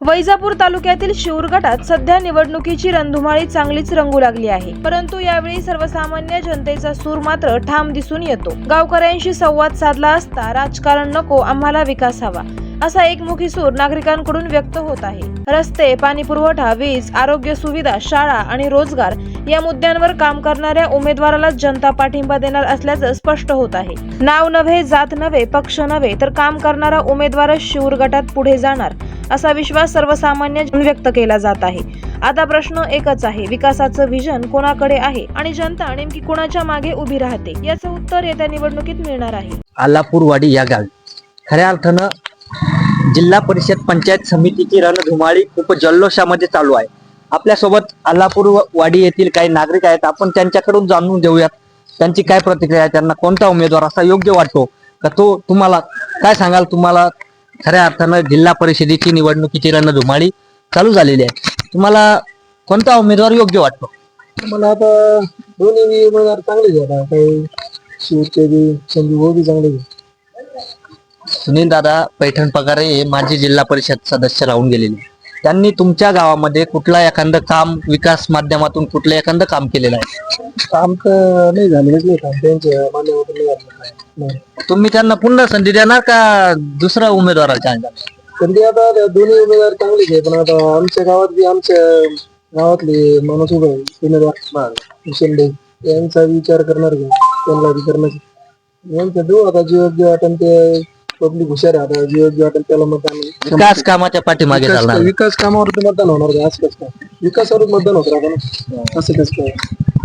वैजापूर तालुक्यातील शिऊर गटात सध्या निवडणुकीची रणधुमाळी चांगलीच रंगू लागली आहे. परंतु यावेळी सर्वसामान्य जनतेचा सूर मात्र ठाम दिसून येतो. गावकऱ्यांशी संवाद साधला असता राजकारण नको, आम्हाला विकास हवा, असा एकमुखी सूर नागरिकांकडून व्यक्त होत आहे. रस्ते, पाणी पुरवठा, वीज, आरोग्य सुविधा, शाळा आणि रोजगार या मुद्द्यांवर काम करणाऱ्या उमेदवाराला जनता पाठिंबा देणार असल्याचं स्पष्ट होत आहे. नाव नव्हे, जात नव्हे, पक्ष नव्हे, तर काम करणारा उमेदवारच शिऊर गटात पुढे जाणार असा विश्वास सर्वसामान्य व्यक्त केला जात आहे. आता प्रश्न एकच आहे, विकासाचं विजन कोणाकडे आहे आणि जनता नेमकी कोणाच्या मागे उभी राहते, याचं उत्तर येत्या निवडणुकीत मिळणार आहे. आलापूरवाडी या गावी खऱ्या अर्थानं जिल्हा परिषद पंचायत समितीची रणधुमाळी खूप जल्लोषामध्ये चालू आहे. आपल्यासोबत आलापूरवाडी येथील काही नागरिक आहेत. आपण त्यांच्याकडून जाणून घेऊयात त्यांची काय प्रतिक्रिया आहे, त्यांना कोणता उमेदवार असा योग्य वाटतो का तो. तुम्हाला काय सांगाल, तुम्हाला खऱ्या अर्थानं जिल्हा परिषदेची निवडणुकीची रणधुमाळी चालू झालेली आहे, तुम्हाला कोणता उमेदवार योग्य वाटतो? मला आता दोन्ही उमेदवार चांगले आहेत. काही शिवचे बी संजू भाऊ बी चांगले. सुनील दादा पैठण पगारे हे माजी जिल्हा परिषद सदस्य राहून गेलेले, त्यांनी तुमच्या गावामध्ये कुठला एखादं काम विकास माध्यमातून कुठलं एखादं काम केलेलं आहे? काम तर नाही झालेलंच नाही, काम त्यांच्या मान्यवरून नाही झालं. तुम्ही त्यांना पुन्हा संधी देणार का दुसरा उमेदवाराच्या संधी आता दोन्ही उमेदवार चांगलेच आहे, पण आता आमच्या गावात बी आमच्या गावातले माणूस उभे उमेदवार शिंदे यांचा विचार करणार का त्यांना बी करण्याचा यांचं देऊ. आता जे योग्य वाटेल ते पब्लिक हुशार आहे. आता जे योग्य वाटेल त्याला मतदान. विकास कामाच्या पाठीमागे चालणार. विकास कामावर मतदान होणार का? असं कसं काय विकासावर मतदान होत राहतं, असं कसं काय?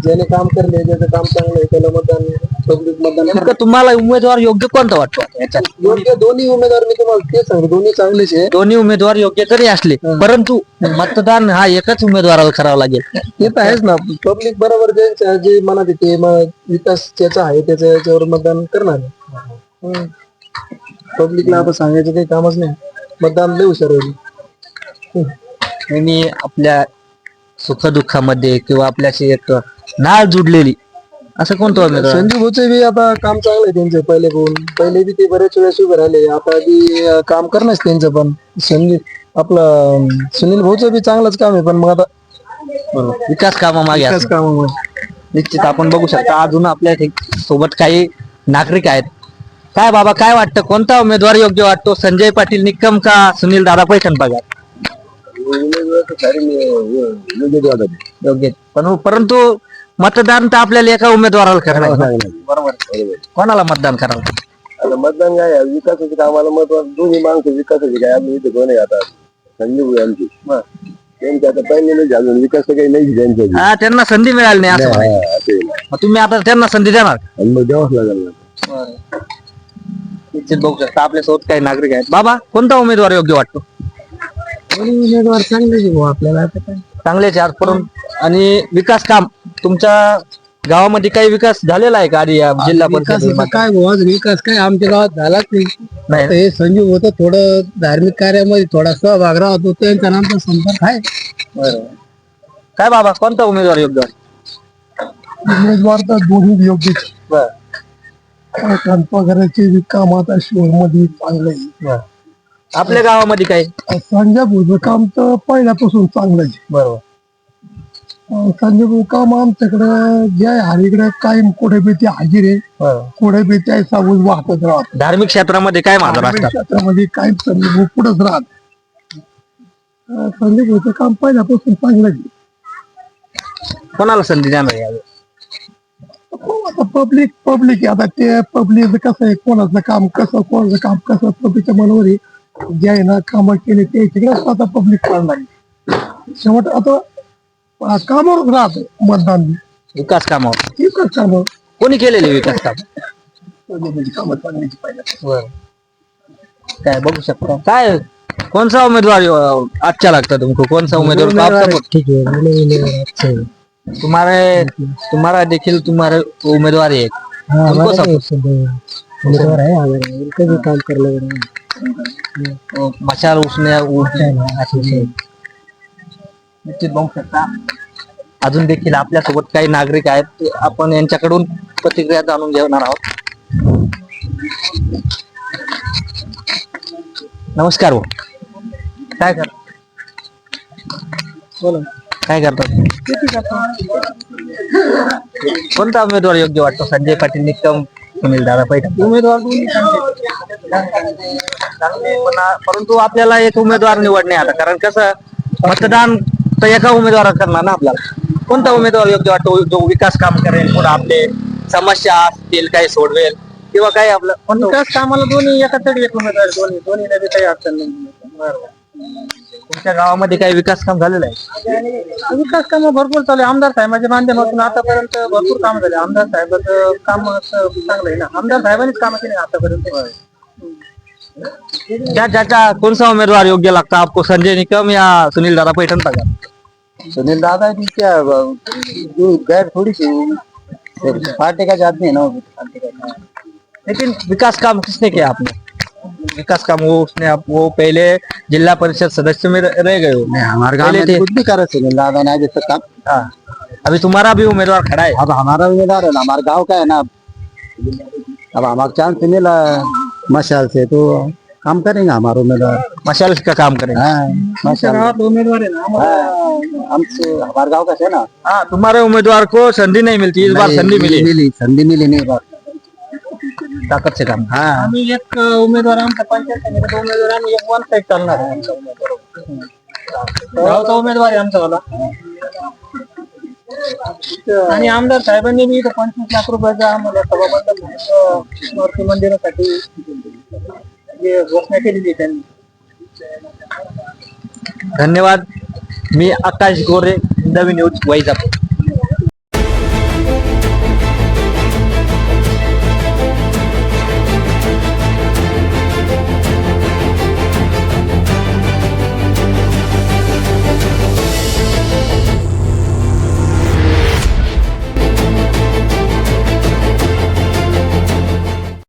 ज्याने काम करले, ज्याचं काम चांगलं आहे त्याला मतदान, पब्लिक मतदान. नेमकं तुम्हाला उमेदवार योग्य कोणता वाटतो याच्यात? योग्य दोन्ही उमेदवार मी तुम्हाला तेच सांगतो, दोन्ही चांगलेच आहे. दोन्ही उमेदवार योग्य तरी असले, परंतु मतदान हा एकच उमेदवाराला करावं लागेल. ते तर आहेच ना. पब्लिक बरोबर ज्यांच्या जे मनात येते विकास ज्याचा आहे त्याच्या याच्यावर मतदान करणार. पब्लिकला आता सांगायचं काही कामच नाही, मतदान लय हुशार होईल. नेहमी आपल्या सुखदुःखामध्ये किंवा आपल्याशी एक नाळ जुडलेली असं कोणतं उमेदवार? संजू भाऊचे बी आता काम चांगलं आहे त्यांचं. पहिले बी ते बरेच वेळेस उभे राहिले, आता बी काम करणंच त्यांचं. पण आपलं सुनील भाऊचं बी चांगलंच काम आहे, पण मग आता विकास कामामागे विकास कामामुळे निश्चित आपण बघू शकता अजून आपल्या सोबत काही नागरिक आहेत. काय बाबा, काय वाटतं, कोणता उमेदवार योग्य वाटतो? संजय पाटील निकम का सुनील दादा पैठण पगार? योग्य, पण परंतु मतदान तर आपल्याला एका उमेदवाराला करायला. बरोबर, कोणाला मतदान करावं? आता मतदान काय विकासाच्या कामाला महत्व. दोन्ही माणसं विकासाचे काय आम्ही इथे कोण आहे आता संजय भाऊ आमची त्यांची आता पहिले झालं विकास काही नाही त्यांच्या. हा, त्यांना संधी मिळाली नाही असं म्हणायचं. मग तुम्ही आता त्यांना संधी देणार? मग द्यावंच लागेल. निश्चित बघू शकता आपल्यासोबत काही नागरिक आहेत. बाबा, कोणता उमेदवार योग्य वाटतो? उमेदवार चांगले भाऊ आपल्याला चांगलेच आज करून. आणि विकास काम तुमच्या गावामध्ये काही विकास झालेला आहे का आधी या जिल्हा परिषद? काय भाऊ विकास काय आमच्या गावात झालाच नाही. हे संजू होतं थोडं धार्मिक कार्यामध्ये थोडा सहभाग राहतो, त्यांचा नामचा संपर्क आहे. काय बाबा, कोणता उमेदवार योग्य? उमेदवार तर दोन्ही योग्य. पगाराचे काम आता शिवमध्ये चांगलं. आपल्या गावामध्ये काय संजय भाऊचं काम तर पहिल्यापासून चांगलं आहे. बरोबर. संजय भाऊ काम आमच्याकडे जे आहे इकडे कायम कुठे बी ते हाजीर आहे, कुठे बी त्या साबूत वाहतच राहत. धार्मिक क्षेत्रामध्ये काय माझं राहतात? क्षेत्रामध्ये कायम संजय भाऊ पुढेच राहत. संजय भाऊचं काम पहिल्यापासून चांगलं आहे. कोणाला संधी देणार यावेळी? आता पब्लिक आता ते पब्लिक कसं आहे, कोणाचं काम कसं पब्लिकच्या मनावर आहे. जे आहे ना कामं केले ते तिकडेच आता पब्लिक करणार. शेवट आता कामावर राहत मतदान. विकास कामावर. विकास कामावर कोणी केलेले विकास काम? कामं चांगलीच पाहिजे. काय बघू शकता, काय कोणता उमेदवार अच्छा लागता तुमको? कोणसा उमेदवार? ठीक आहे. तुम्हारा देखील तुम्हारे उमेदवार है, उमेदवार आहे कधी काम करलं मशाल उसने निश्चित बघू शकता. अजून देखील आपल्या सोबत काही नागरिक आहेत, आपण यांच्याकडून प्रतिक्रिया जाणून घेणार आहोत. नमस्कार. काय कर बोला. काय करतात? शेती करतो. कोणता उमेदवार योग्य वाटतो? संजय पाटील निकम, सुनील दादा पैठण? उमेदवार दोन्ही चांगले परंतु आपल्याला एक उमेदवार निवडणे आता, कारण कसं मतदान तर एका उमेदवारात करणार ना आपल्याला. कोणता उमेदवार योग्य वाटतो जो विकास काम करेल, पुढे आपले समस्या असतील काही सोडवेल किंवा काही आपलं कोणतं? विकास कामाला दोन्ही एकाचसाठी एक उमेदवार, दोन्ही नदी काही अडचण नाही. तुमच्या गावामध्ये काही विकास काम झालेलं आहे? विकास काम भरपूर चालू आहे. आमदार साहेबांच्या माध्यमातून आतापर्यंत भरपूर काम झाले. आमदार साहेबांचं काम चांगलं आहे ना. आमदार साहेबांनीच काम केले आतापर्यंत. ज्याचा कोणता उमेदवार योग्य लगता आपको, संजय निकम या सुनील दादा पैठण का? सुनील दादा की क्या गैर थोड़ी सी पार्टी का आदमी है ना. लेकिन विकास काम किसने किया आपने? विकास काम वो पहले जिला परिषद सदस्य में रह गए हो। हमारे गाँव पहले थे। में कुछ भी करे सुनील दादा ने आज तक काम. हाँ, अभी तुम्हारा भी उम्मीदवार खड़ा है। अब हमारा उम्मीदवार है ना, हमारे गांव का है ना. अब हमारा चांस मिला मशाल से तो काम करेंगे हमारा उम्मीदवार. मशाल का काम करेंगे। हाँ, मशाल उम्मीदवार है ना? हमसे हमारे गांव का है ना. हाँ, तुम्हारे उम्मीदवार को संधि नहीं मिलती, इस बार संधि मिली। संधि मिली नहीं बार ताकत से काम। हाँ. आम्ही एक उमेदवार आमच्या पंचायत समितीचा उमेदवार आम्ही एक वन साईड चालणार आहे. आमचा उमेदवार गावचा उमेदवार आहे आमचावाला. आणि आमदार साहेबांनी मी 25 लाख रुपयाचा आम्हाला सभामंडप मूर्ती मंदिरासाठी घोषणा केलेली त्यांनी. धन्यवाद. मी आकाश गोरे, नवीन न्यूज वैजापूर.